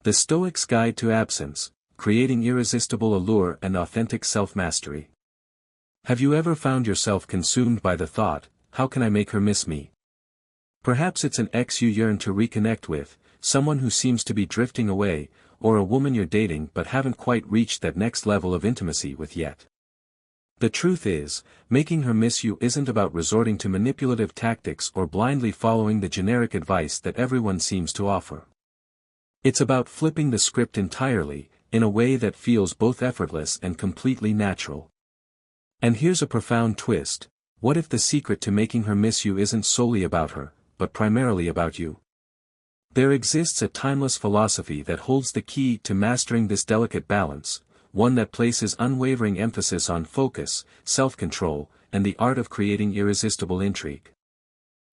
The Stoic's Guide to Absence, Creating Irresistible Allure and Authentic Self-Mastery. Have you ever found yourself consumed by the thought, how can I make her miss me? Perhaps it's an ex you yearn to reconnect with, someone who seems to be drifting away, or a woman you're dating but haven't quite reached that next level of intimacy with yet. The truth is, making her miss you isn't about resorting to manipulative tactics or blindly following the generic advice that everyone seems to offer. It's about flipping the script entirely, in a way that feels both effortless and completely natural. And here's a profound twist: what if the secret to making her miss you isn't solely about her, but primarily about you? There exists a timeless philosophy that holds the key to mastering this delicate balance, one that places unwavering emphasis on focus, self-control, and the art of creating irresistible intrigue.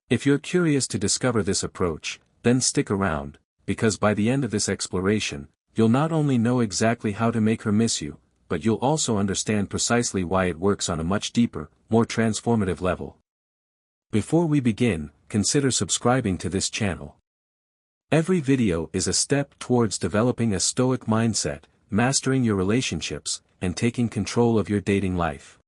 If you're curious to discover this approach, then stick around, because by the end of this exploration, you'll not only know exactly how to make her miss you, but you'll also understand precisely why it works on a much deeper, more transformative level. Before we begin, consider subscribing to this channel. Every video is a step towards developing a Stoic mindset, mastering your relationships, and taking control of your dating life.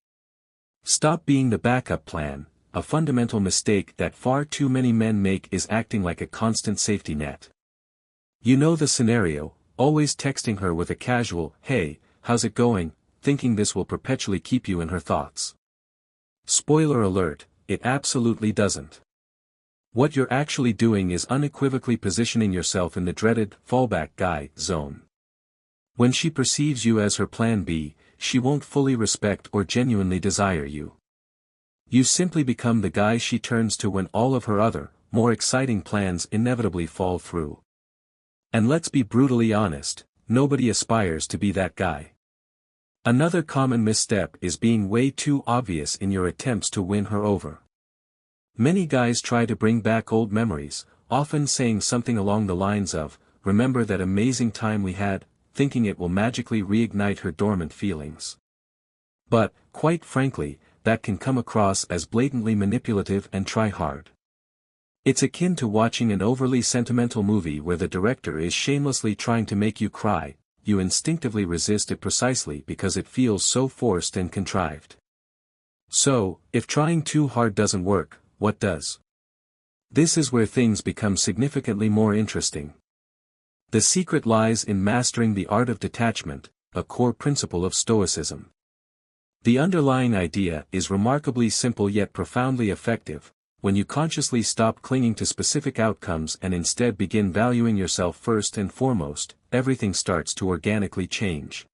Stop being the backup plan. A fundamental mistake that far too many men make is acting like a constant safety net. You know the scenario, always texting her with a casual, "Hey, how's it going?" thinking this will perpetually keep you in her thoughts. Spoiler alert, it absolutely doesn't. What you're actually doing is unequivocally positioning yourself in the dreaded fallback guy zone. When she perceives you as her plan B, she won't fully respect or genuinely desire you. You simply become the guy she turns to when all of her other, more exciting plans inevitably fall through. And let's be brutally honest, nobody aspires to be that guy. Another common misstep is being way too obvious in your attempts to win her over. Many guys try to bring back old memories, often saying something along the lines of, "Remember that amazing time we had," thinking it will magically reignite her dormant feelings. But, quite frankly, that can come across as blatantly manipulative and try-hard. It's akin to watching an overly sentimental movie where the director is shamelessly trying to make you cry. You instinctively resist it precisely because it feels so forced and contrived. So, if trying too hard doesn't work, what does? This is where things become significantly more interesting. The secret lies in mastering the art of detachment, a core principle of Stoicism. The underlying idea is remarkably simple yet profoundly effective. When you consciously stop clinging to specific outcomes and instead begin valuing yourself first and foremost, everything starts to organically change.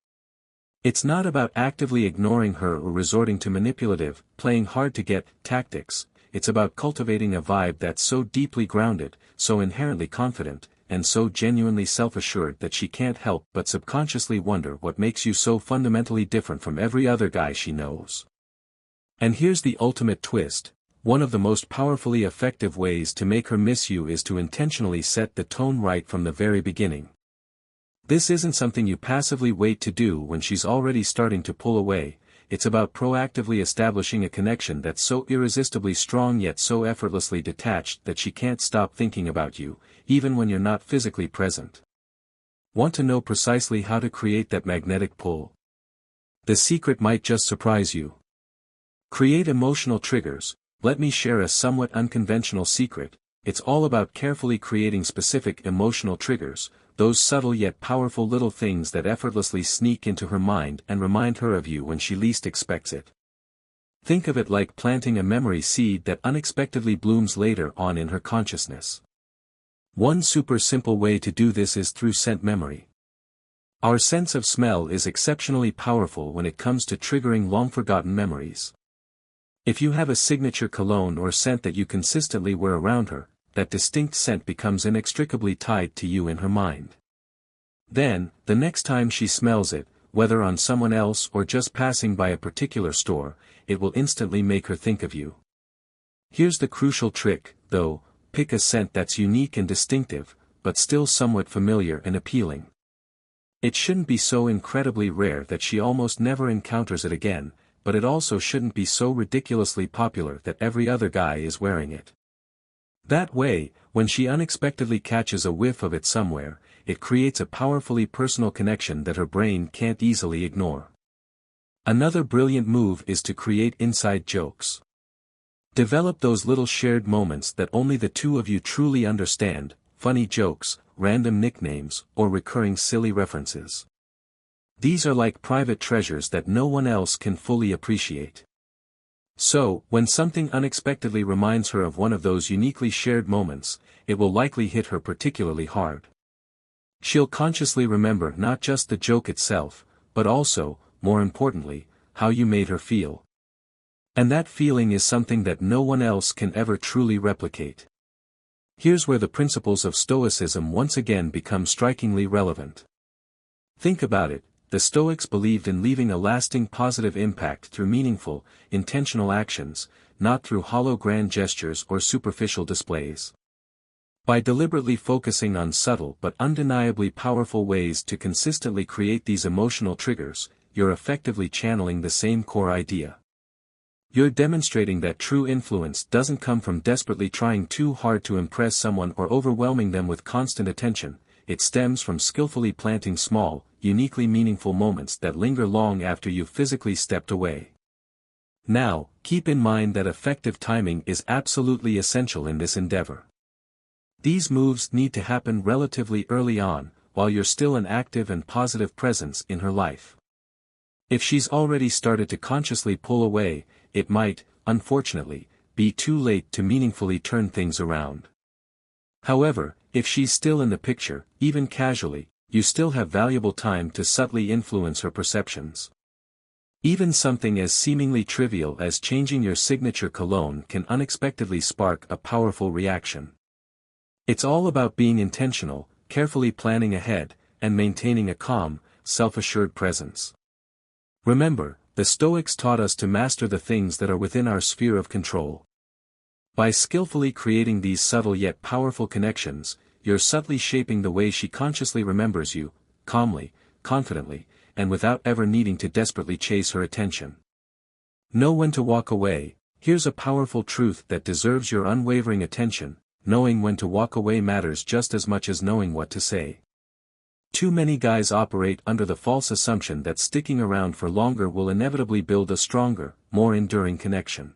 It's not about actively ignoring her or resorting to manipulative, playing hard to get tactics. It's about cultivating a vibe that's so deeply grounded, so inherently confident, and so genuinely self-assured that she can't help but subconsciously wonder what makes you so fundamentally different from every other guy she knows. And here's the ultimate twist: one of the most powerfully effective ways to make her miss you is to intentionally set the tone right from the very beginning. This isn't something you passively wait to do when she's already starting to pull away. It's about proactively establishing a connection that's so irresistibly strong yet so effortlessly detached that she can't stop thinking about you, even when you're not physically present. Want to know precisely how to create that magnetic pull? The secret might just surprise you. Create emotional triggers. Let me share a somewhat unconventional secret. It's all about carefully creating specific emotional triggers, those subtle yet powerful little things that effortlessly sneak into her mind and remind her of you when she least expects it. Think of it like planting a memory seed that unexpectedly blooms later on in her consciousness. One super simple way to do this is through scent memory. Our sense of smell is exceptionally powerful when it comes to triggering long-forgotten memories. If you have a signature cologne or scent that you consistently wear around her, that distinct scent becomes inextricably tied to you in her mind. Then, the next time she smells it, whether on someone else or just passing by a particular store, it will instantly make her think of you. Here's the crucial trick, though: pick a scent that's unique and distinctive, but still somewhat familiar and appealing. It shouldn't be so incredibly rare that she almost never encounters it again, but it also shouldn't be so ridiculously popular that every other guy is wearing it. That way, when she unexpectedly catches a whiff of it somewhere, it creates a powerfully personal connection that her brain can't easily ignore. Another brilliant move is to create inside jokes. Develop those little shared moments that only the two of you truly understand, funny jokes, random nicknames, or recurring silly references. These are like private treasures that no one else can fully appreciate. So, when something unexpectedly reminds her of one of those uniquely shared moments, it will likely hit her particularly hard. She'll consciously remember not just the joke itself, but also, more importantly, how you made her feel. And that feeling is something that no one else can ever truly replicate. Here's where the principles of Stoicism once again become strikingly relevant. Think about it. The Stoics believed in leaving a lasting positive impact through meaningful, intentional actions, not through hollow grand gestures or superficial displays. By deliberately focusing on subtle but undeniably powerful ways to consistently create these emotional triggers, you're effectively channeling the same core idea. You're demonstrating that true influence doesn't come from desperately trying too hard to impress someone or overwhelming them with constant attention. It stems from skillfully planting small, uniquely meaningful moments that linger long after you've physically stepped away. Now, keep in mind that effective timing is absolutely essential in this endeavor. These moves need to happen relatively early on, while you're still an active and positive presence in her life. If she's already started to consciously pull away, it might, unfortunately, be too late to meaningfully turn things around. However, if she's still in the picture, even casually, you still have valuable time to subtly influence her perceptions. Even something as seemingly trivial as changing your signature cologne can unexpectedly spark a powerful reaction. It's all about being intentional, carefully planning ahead, and maintaining a calm, self-assured presence. Remember, the Stoics taught us to master the things that are within our sphere of control. By skillfully creating these subtle yet powerful connections, you're subtly shaping the way she consciously remembers you, calmly, confidently, and without ever needing to desperately chase her attention. Know when to walk away. Here's a powerful truth that deserves your unwavering attention. Knowing when to walk away matters just as much as knowing what to say. Too many guys operate under the false assumption that sticking around for longer will inevitably build a stronger, more enduring connection.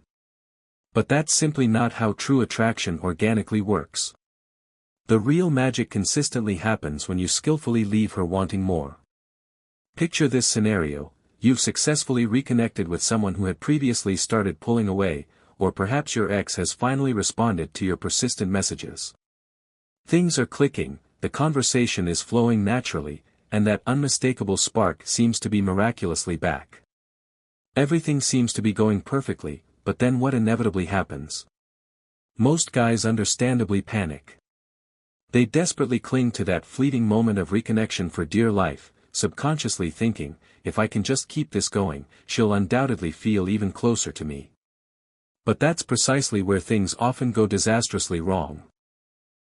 But that's simply not how true attraction organically works. The real magic consistently happens when you skillfully leave her wanting more. Picture this scenario: you've successfully reconnected with someone who had previously started pulling away, or perhaps your ex has finally responded to your persistent messages. Things are clicking, the conversation is flowing naturally, and that unmistakable spark seems to be miraculously back. Everything seems to be going perfectly, but then what inevitably happens? Most guys understandably panic. They desperately cling to that fleeting moment of reconnection for dear life, subconsciously thinking, if I can just keep this going, she'll undoubtedly feel even closer to me. But that's precisely where things often go disastrously wrong.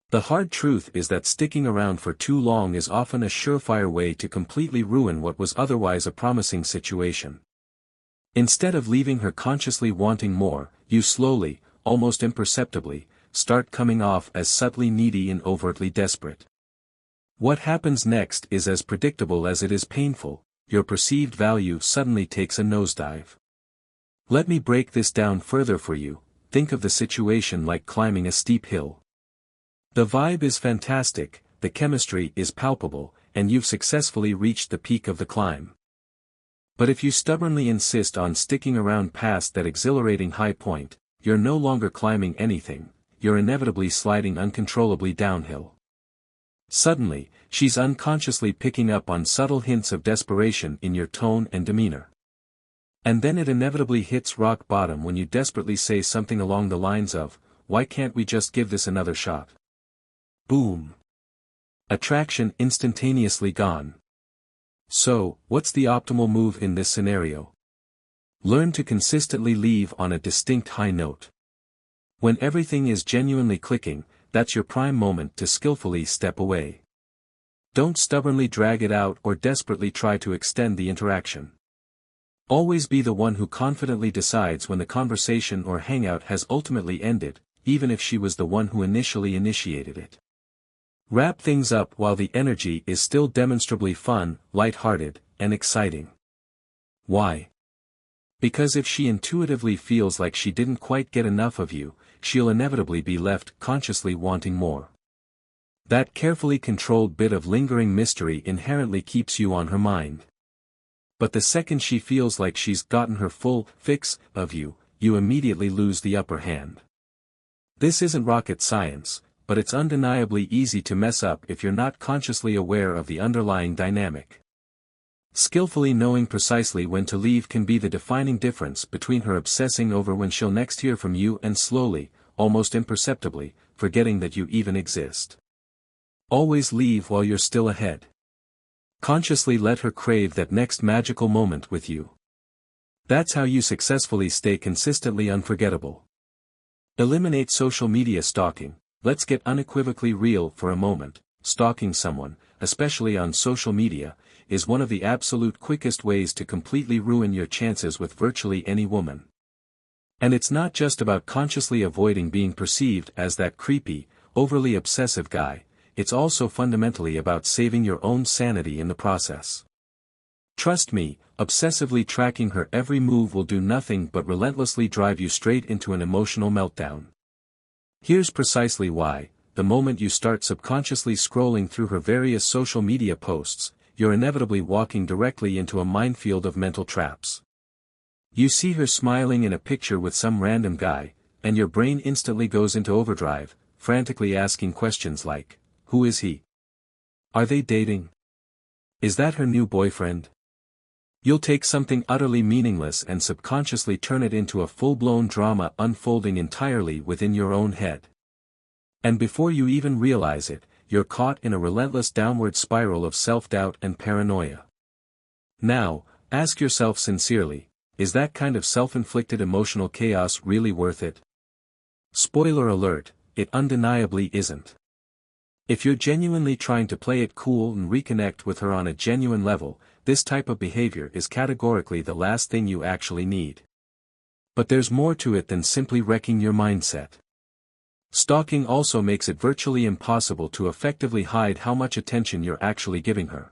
The hard truth is that sticking around for too long is often a surefire way to completely ruin what was otherwise a promising situation. Instead of leaving her consciously wanting more, you slowly, almost imperceptibly, start coming off as subtly needy and overtly desperate. What happens next is as predictable as it is painful. Your perceived value suddenly takes a nosedive. Let me break this down further for you. Think of the situation like climbing a steep hill. The vibe is fantastic, the chemistry is palpable, and you've successfully reached the peak of the climb. But if you stubbornly insist on sticking around past that exhilarating high point, you're no longer climbing anything, you're inevitably sliding uncontrollably downhill. Suddenly, she's unconsciously picking up on subtle hints of desperation in your tone and demeanor. And then it inevitably hits rock bottom when you desperately say something along the lines of, "Why can't we just give this another shot?" Boom. Attraction instantaneously gone. So, what's the optimal move in this scenario? Learn to consistently leave on a distinct high note. When everything is genuinely clicking, that's your prime moment to skillfully step away. Don't stubbornly drag it out or desperately try to extend the interaction. Always be the one who confidently decides when the conversation or hangout has ultimately ended, even if she was the one who initially initiated it. Wrap things up while the energy is still demonstrably fun, light-hearted, and exciting. Why? Because if she intuitively feels like she didn't quite get enough of you, she'll inevitably be left consciously wanting more. That carefully controlled bit of lingering mystery inherently keeps you on her mind. But the second she feels like she's gotten her full fix of you, you immediately lose the upper hand. This isn't rocket science, but it's undeniably easy to mess up if you're not consciously aware of the underlying dynamic. Skillfully knowing precisely when to leave can be the defining difference between her obsessing over when she'll next hear from you and slowly, almost imperceptibly, forgetting that you even exist. Always leave while you're still ahead. Consciously let her crave that next magical moment with you. That's how you successfully stay consistently unforgettable. Eliminate social media stalking. Let's get unequivocally real for a moment. Stalking someone, especially on social media, is one of the absolute quickest ways to completely ruin your chances with virtually any woman. And it's not just about consciously avoiding being perceived as that creepy, overly obsessive guy, it's also fundamentally about saving your own sanity in the process. Trust me, obsessively tracking her every move will do nothing but relentlessly drive you straight into an emotional meltdown. Here's precisely why. The moment you start subconsciously scrolling through her various social media posts, you're inevitably walking directly into a minefield of mental traps. You see her smiling in a picture with some random guy, and your brain instantly goes into overdrive, frantically asking questions like, who is he? Are they dating? Is that her new boyfriend? You'll take something utterly meaningless and subconsciously turn it into a full-blown drama unfolding entirely within your own head. And before you even realize it, you're caught in a relentless downward spiral of self-doubt and paranoia. Now, ask yourself sincerely, is that kind of self-inflicted emotional chaos really worth it? Spoiler alert, it undeniably isn't. If you're genuinely trying to play it cool and reconnect with her on a genuine level, this type of behavior is categorically the last thing you actually need. But there's more to it than simply wrecking your mindset. Stalking also makes it virtually impossible to effectively hide how much attention you're actually giving her.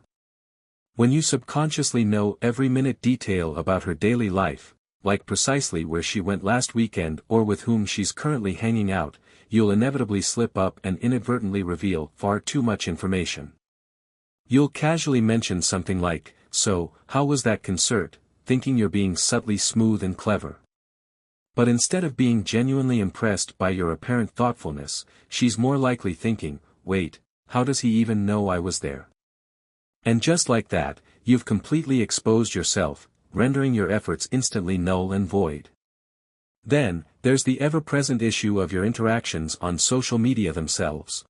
When you subconsciously know every minute detail about her daily life, like precisely where she went last weekend or with whom she's currently hanging out, you'll inevitably slip up and inadvertently reveal far too much information. You'll casually mention something like, so, how was that concert, thinking you're being subtly smooth and clever. But instead of being genuinely impressed by your apparent thoughtfulness, she's more likely thinking, wait, how does he even know I was there? And just like that, you've completely exposed yourself, rendering your efforts instantly null and void. Then, there's the ever-present issue of your interactions on social media themselves.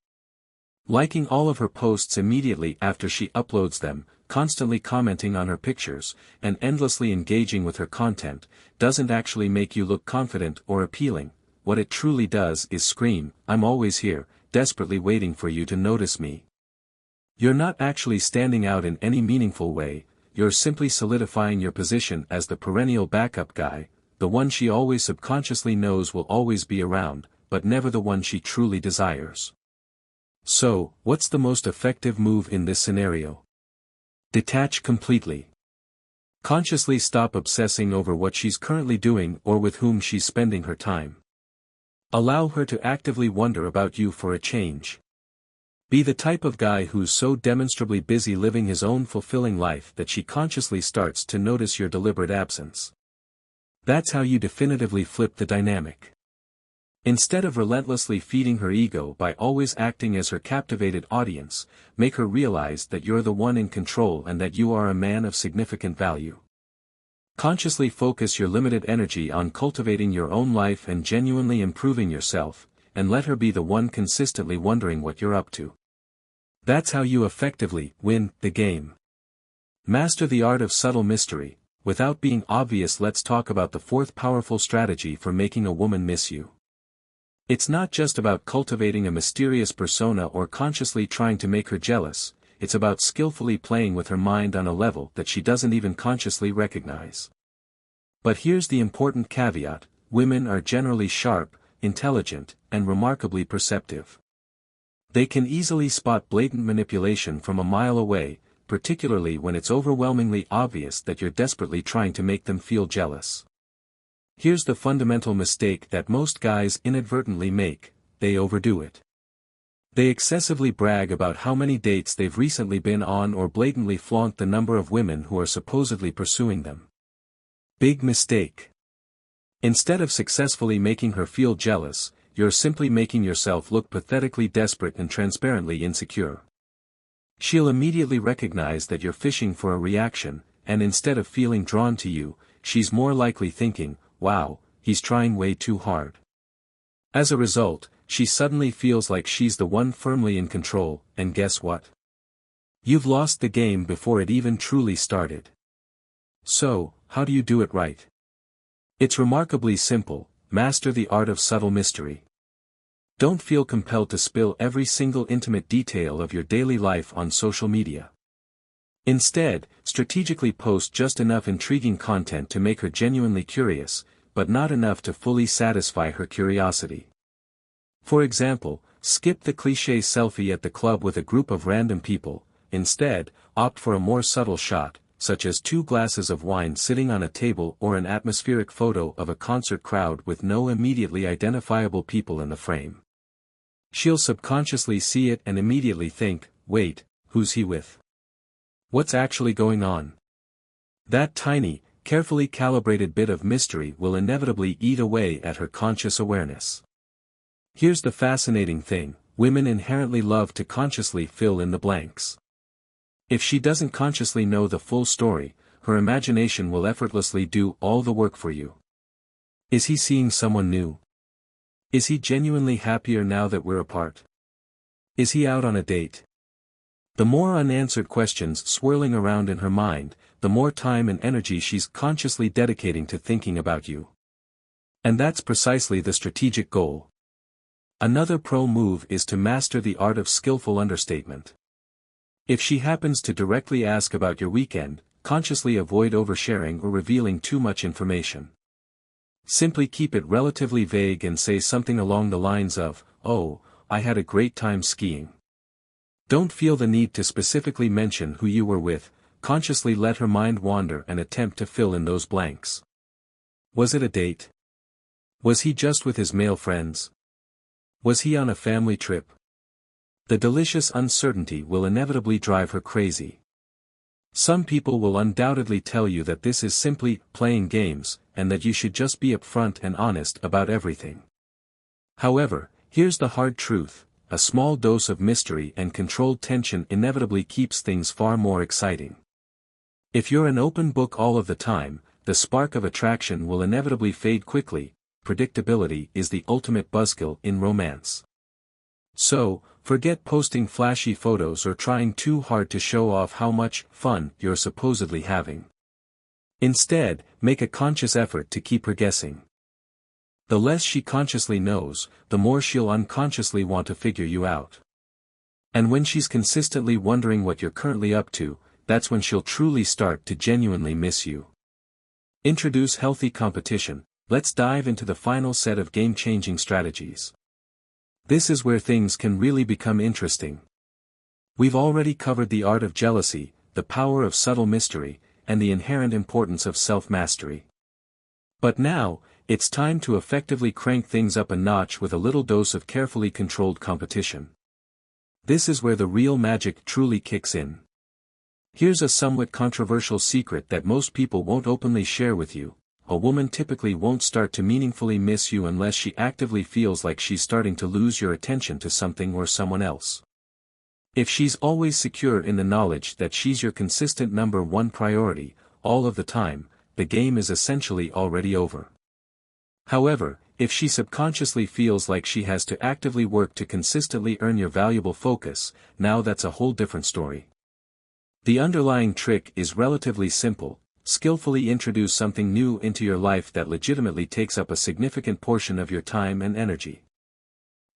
Liking all of her posts immediately after she uploads them, constantly commenting on her pictures, and endlessly engaging with her content, doesn't actually make you look confident or appealing. What it truly does is scream, I'm always here, desperately waiting for you to notice me. You're not actually standing out in any meaningful way, you're simply solidifying your position as the perennial backup guy, the one she always subconsciously knows will always be around, but never the one she truly desires. So, what's the most effective move in this scenario? Detach completely. Consciously stop obsessing over what she's currently doing or with whom she's spending her time. Allow her to actively wonder about you for a change. Be the type of guy who's so demonstrably busy living his own fulfilling life that she consciously starts to notice your deliberate absence. That's how you definitively flip the dynamic. Instead of relentlessly feeding her ego by always acting as her captivated audience, make her realize that you're the one in control and that you are a man of significant value. Consciously focus your limited energy on cultivating your own life and genuinely improving yourself, and let her be the one consistently wondering what you're up to. That's how you effectively win the game. Master the art of subtle mystery. Without being obvious, let's talk about the fourth powerful strategy for making a woman miss you. It's not just about cultivating a mysterious persona or consciously trying to make her jealous, it's about skillfully playing with her mind on a level that she doesn't even consciously recognize. But here's the important caveat: women are generally sharp, intelligent, and remarkably perceptive. They can easily spot blatant manipulation from a mile away, particularly when it's overwhelmingly obvious that you're desperately trying to make them feel jealous. Here's the fundamental mistake that most guys inadvertently make: they overdo it. They excessively brag about how many dates they've recently been on or blatantly flaunt the number of women who are supposedly pursuing them. Big mistake. Instead of successfully making her feel jealous, you're simply making yourself look pathetically desperate and transparently insecure. She'll immediately recognize that you're fishing for a reaction, and instead of feeling drawn to you, she's more likely thinking, "Wow, he's trying way too hard." As a result, she suddenly feels like she's the one firmly in control, and guess what? You've lost the game before it even truly started. So, how do you do it right? It's remarkably simple: master the art of subtle mystery. Don't feel compelled to spill every single intimate detail of your daily life on social media. Instead, strategically post just enough intriguing content to make her genuinely curious, but not enough to fully satisfy her curiosity. For example, skip the cliché selfie at the club with a group of random people. Instead, opt for a more subtle shot, such as 2 glasses of wine sitting on a table or an atmospheric photo of a concert crowd with no immediately identifiable people in the frame. She'll subconsciously see it and immediately think, "Wait, who's he with? What's actually going on?" That tiny, carefully calibrated bit of mystery will inevitably eat away at her conscious awareness. Here's the fascinating thing: women inherently love to consciously fill in the blanks. If she doesn't consciously know the full story, her imagination will effortlessly do all the work for you. Is he seeing someone new? Is he genuinely happier now that we're apart? Is he out on a date? The more unanswered questions swirling around in her mind, the more time and energy she's consciously dedicating to thinking about you. And that's precisely the strategic goal. Another pro move is to master the art of skillful understatement. If she happens to directly ask about your weekend, consciously avoid oversharing or revealing too much information. Simply keep it relatively vague and say something along the lines of, "Oh, I had a great time skiing." Don't feel the need to specifically mention who you were with. Consciously let her mind wander and attempt to fill in those blanks. Was it a date? Was he just with his male friends? Was he on a family trip? The delicious uncertainty will inevitably drive her crazy. Some people will undoubtedly tell you that this is simply playing games, and that you should just be upfront and honest about everything. However, here's the hard truth: a small dose of mystery and controlled tension inevitably keeps things far more exciting. If you're an open book all of the time, the spark of attraction will inevitably fade quickly. Predictability is the ultimate buzzkill in romance. So, forget posting flashy photos or trying too hard to show off how much fun you're supposedly having. Instead, make a conscious effort to keep her guessing. The less she consciously knows, the more she'll unconsciously want to figure you out. And when she's consistently wondering what you're currently up to, that's when she'll truly start to genuinely miss you. Introduce healthy competition. Let's dive into the final set of game-changing strategies. This is where things can really become interesting. We've already covered the art of jealousy, the power of subtle mystery, and the inherent importance of self-mastery. But now, it's time to effectively crank things up a notch with a little dose of carefully controlled competition. This is where the real magic truly kicks in. Here's a somewhat controversial secret that most people won't openly share with you: a woman typically won't start to meaningfully miss you unless she actively feels like she's starting to lose your attention to something or someone else. If she's always secure in the knowledge that she's your consistent number one priority, all of the time, the game is essentially already over. However, if she subconsciously feels like she has to actively work to consistently earn your valuable focus, now that's a whole different story. The underlying trick is relatively simple: skillfully introduce something new into your life that legitimately takes up a significant portion of your time and energy.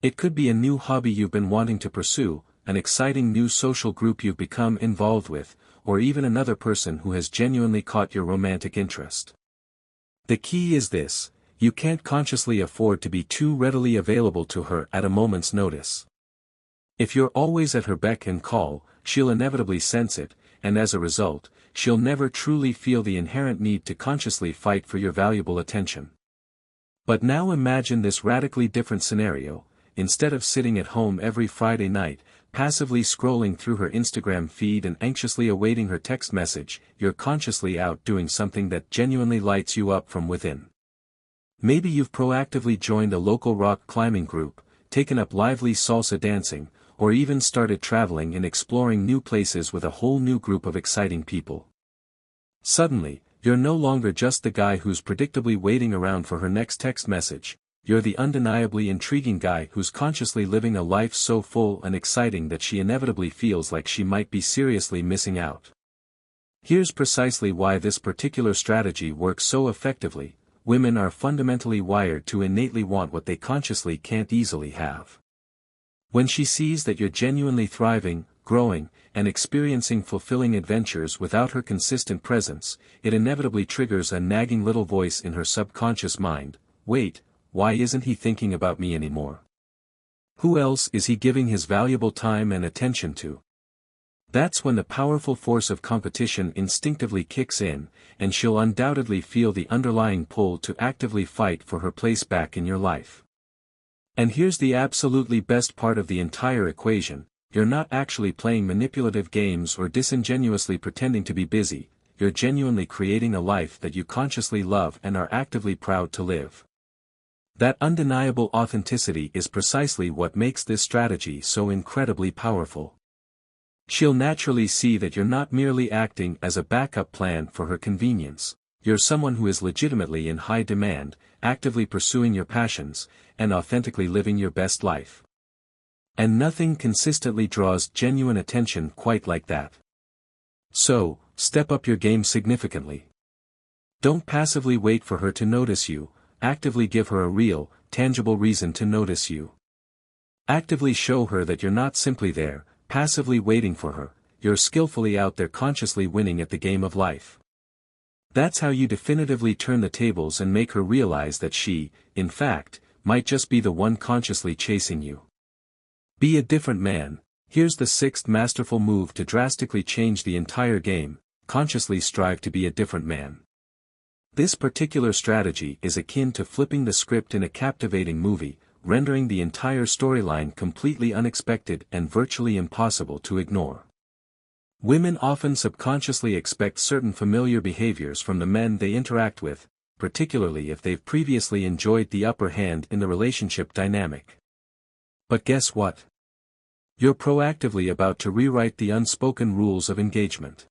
It could be a new hobby you've been wanting to pursue, an exciting new social group you've become involved with, or even another person who has genuinely caught your romantic interest. The key is this: you can't consciously afford to be too readily available to her at a moment's notice. If you're always at her beck and call, she'll inevitably sense it, and as a result, she'll never truly feel the inherent need to consciously fight for your valuable attention. But now imagine this radically different scenario. Instead of sitting at home every Friday night, passively scrolling through her Instagram feed and anxiously awaiting her text message, you're consciously out doing something that genuinely lights you up from within. Maybe you've proactively joined a local rock climbing group, taken up lively salsa dancing, or even started traveling and exploring new places with a whole new group of exciting people. Suddenly, you're no longer just the guy who's predictably waiting around for her next text message. You're the undeniably intriguing guy who's consciously living a life so full and exciting that she inevitably feels like she might be seriously missing out. Here's precisely why this particular strategy works so effectively. Women are fundamentally wired to innately want what they consciously can't easily have. When she sees that you're genuinely thriving, growing, and experiencing fulfilling adventures without her consistent presence, it inevitably triggers a nagging little voice in her subconscious mind. Wait, why isn't he thinking about me anymore? Who else is he giving his valuable time and attention to? That's when the powerful force of competition instinctively kicks in, and she'll undoubtedly feel the underlying pull to actively fight for her place back in your life. And here's the absolutely best part of the entire equation: you're not actually playing manipulative games or disingenuously pretending to be busy, you're genuinely creating a life that you consciously love and are actively proud to live. That undeniable authenticity is precisely what makes this strategy so incredibly powerful. She'll naturally see that you're not merely acting as a backup plan for her convenience. You're someone who is legitimately in high demand, actively pursuing your passions, and authentically living your best life. And nothing consistently draws genuine attention quite like that. So, step up your game significantly. Don't passively wait for her to notice you, actively give her a real, tangible reason to notice you. Actively show her that you're not simply there, passively waiting for her, you're skillfully out there consciously winning at the game of life. That's how you definitively turn the tables and make her realize that she, in fact, might just be the one consciously chasing you. Be a different man. Here's the sixth masterful move to drastically change the entire game: consciously strive to be a different man. This particular strategy is akin to flipping the script in a captivating movie, rendering the entire storyline completely unexpected and virtually impossible to ignore. Women often subconsciously expect certain familiar behaviors from the men they interact with, particularly if they've previously enjoyed the upper hand in the relationship dynamic. But guess what? You're proactively about to rewrite the unspoken rules of engagement.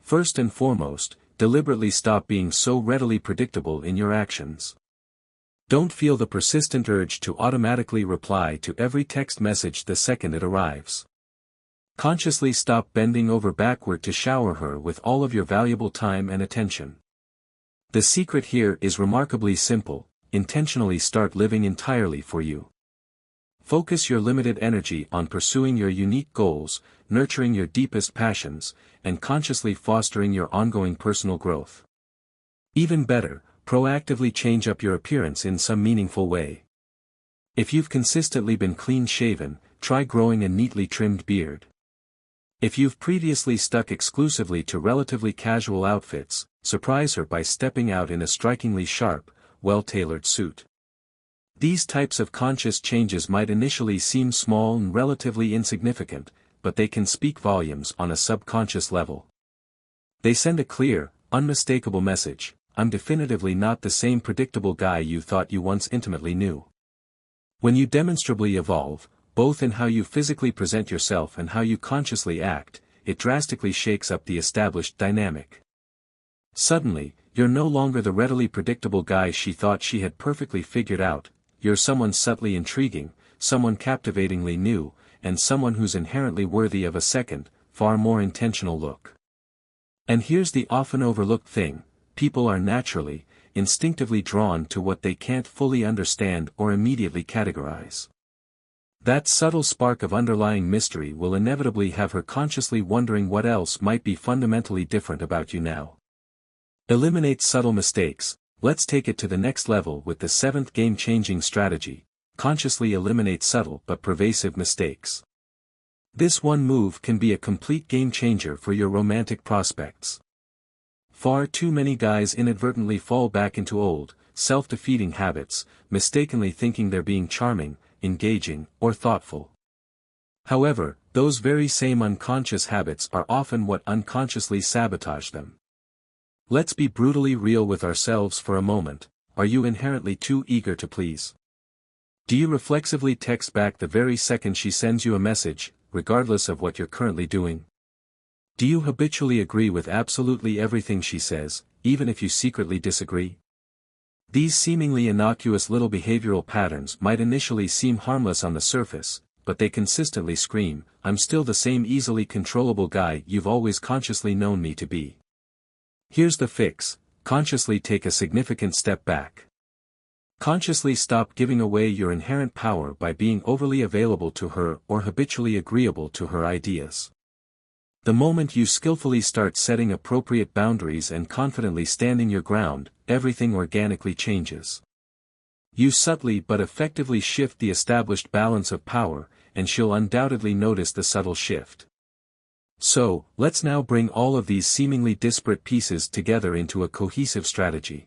First and foremost, deliberately stop being so readily predictable in your actions. Don't feel the persistent urge to automatically reply to every text message the second it arrives. Consciously stop bending over backward to shower her with all of your valuable time and attention. The secret here is remarkably simple: intentionally start living entirely for you. Focus your limited energy on pursuing your unique goals, nurturing your deepest passions, and consciously fostering your ongoing personal growth. Even better, proactively change up your appearance in some meaningful way. If you've consistently been clean-shaven, try growing a neatly trimmed beard. If you've previously stuck exclusively to relatively casual outfits, surprise her by stepping out in a strikingly sharp, well-tailored suit. These types of conscious changes might initially seem small and relatively insignificant, but they can speak volumes on a subconscious level. They send a clear, unmistakable message: I'm definitively not the same predictable guy you thought you once intimately knew. When you demonstrably evolve, both in how you physically present yourself and how you consciously act, it drastically shakes up the established dynamic. Suddenly, you're no longer the readily predictable guy she thought she had perfectly figured out. You're someone subtly intriguing, someone captivatingly new, and someone who's inherently worthy of a second, far more intentional look. And here's the often overlooked thing: people are naturally, instinctively drawn to what they can't fully understand or immediately categorize. That subtle spark of underlying mystery will inevitably have her consciously wondering what else might be fundamentally different about you now. Eliminate subtle mistakes. Let's take it to the next level with the seventh game-changing strategy: consciously eliminate subtle but pervasive mistakes. This one move can be a complete game changer for your romantic prospects. Far too many guys inadvertently fall back into old, self-defeating habits, mistakenly thinking they're being charming, engaging, or thoughtful. However, those very same unconscious habits are often what unconsciously sabotage them. Let's be brutally real with ourselves for a moment. Are you inherently too eager to please? Do you reflexively text back the very second she sends you a message, regardless of what you're currently doing? Do you habitually agree with absolutely everything she says, even if you secretly disagree? These seemingly innocuous little behavioral patterns might initially seem harmless on the surface, but they consistently scream, "I'm still the same easily controllable guy you've always consciously known me to be." Here's the fix: consciously take a significant step back. Consciously stop giving away your inherent power by being overly available to her or habitually agreeable to her ideas. The moment you skillfully start setting appropriate boundaries and confidently standing your ground, everything organically changes. You subtly but effectively shift the established balance of power, and she'll undoubtedly notice the subtle shift. So, let's now bring all of these seemingly disparate pieces together into a cohesive strategy.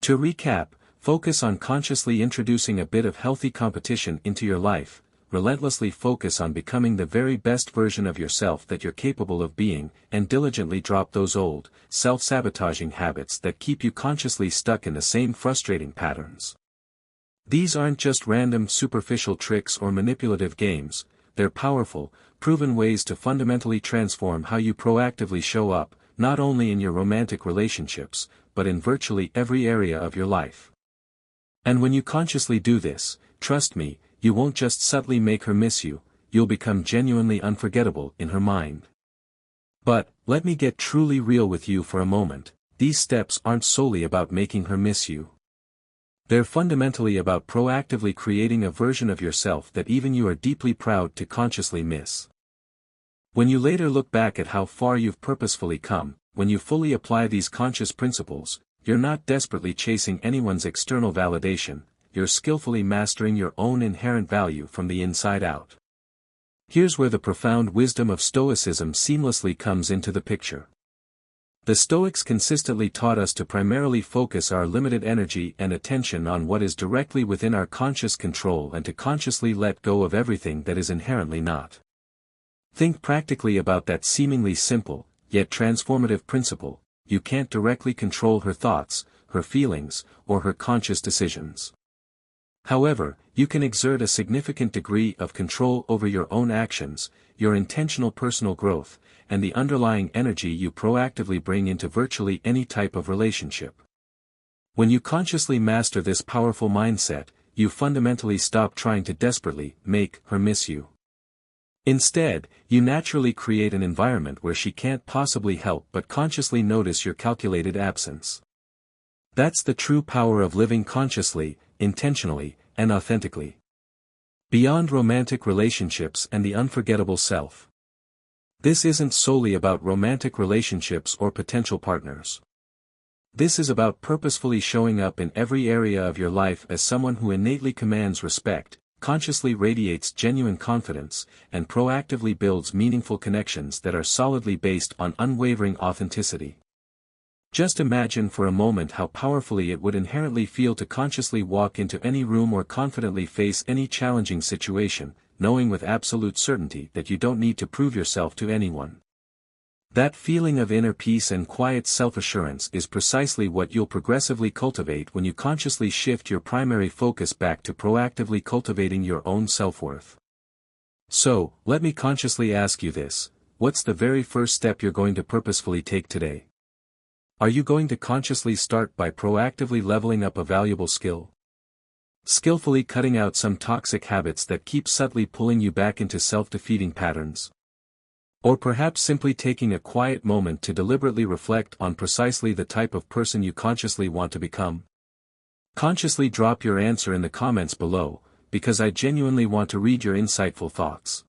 To recap, focus on consciously introducing a bit of healthy competition into your life, relentlessly focus on becoming the very best version of yourself that you're capable of being, and diligently drop those old, self-sabotaging habits that keep you consciously stuck in the same frustrating patterns. These aren't just random superficial tricks or manipulative games, they're powerful, proven ways to fundamentally transform how you proactively show up, not only in your romantic relationships, but in virtually every area of your life. And when you consciously do this, trust me, you won't just subtly make her miss you, you'll become genuinely unforgettable in her mind. But, let me get truly real with you for a moment, these steps aren't solely about making her miss you. They're fundamentally about proactively creating a version of yourself that even you are deeply proud to consciously miss. When you later look back at how far you've purposefully come, when you fully apply these conscious principles, you're not desperately chasing anyone's external validation, you're skillfully mastering your own inherent value from the inside out. Here's where the profound wisdom of Stoicism seamlessly comes into the picture. The Stoics consistently taught us to primarily focus our limited energy and attention on what is directly within our conscious control and to consciously let go of everything that is inherently not. Think practically about that seemingly simple, yet transformative principle: you can't directly control her thoughts, her feelings, or her conscious decisions. However, you can exert a significant degree of control over your own actions, your intentional personal growth, and the underlying energy you proactively bring into virtually any type of relationship. When you consciously master this powerful mindset, you fundamentally stop trying to desperately make her miss you. Instead, you naturally create an environment where she can't possibly help but consciously notice your calculated absence. That's the true power of living consciously, intentionally, and authentically. Beyond romantic relationships and the unforgettable self. This isn't solely about romantic relationships or potential partners. This is about purposefully showing up in every area of your life as someone who innately commands respect, consciously radiates genuine confidence, and proactively builds meaningful connections that are solidly based on unwavering authenticity. Just imagine for a moment how powerfully it would inherently feel to consciously walk into any room or confidently face any challenging situation, knowing with absolute certainty that you don't need to prove yourself to anyone. That feeling of inner peace and quiet self-assurance is precisely what you'll progressively cultivate when you consciously shift your primary focus back to proactively cultivating your own self-worth. So, let me consciously ask you this: what's the very first step you're going to purposefully take today? Are you going to consciously start by proactively leveling up a valuable skill? Skillfully cutting out some toxic habits that keep subtly pulling you back into self-defeating patterns? Or perhaps simply taking a quiet moment to deliberately reflect on precisely the type of person you consciously want to become? Consciously drop your answer in the comments below, because I genuinely want to read your insightful thoughts.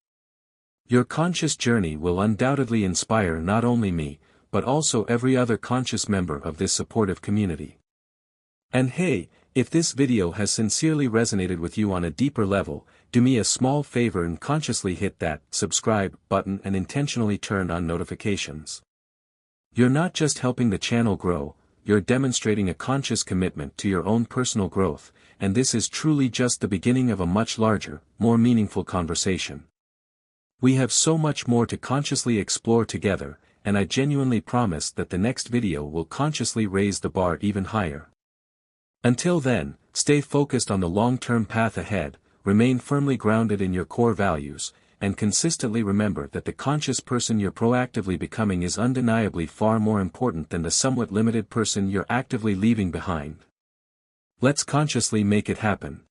Your conscious journey will undoubtedly inspire not only me, but also every other conscious member of this supportive community. And hey, if this video has sincerely resonated with you on a deeper level, do me a small favor and consciously hit that subscribe button and intentionally turn on notifications. You're not just helping the channel grow, you're demonstrating a conscious commitment to your own personal growth, and this is truly just the beginning of a much larger, more meaningful conversation. We have so much more to consciously explore together, and I genuinely promise that the next video will consciously raise the bar even higher. Until then, stay focused on the long-term path ahead, remain firmly grounded in your core values, and consistently remember that the conscious person you're proactively becoming is undeniably far more important than the somewhat limited person you're actively leaving behind. Let's consciously make it happen.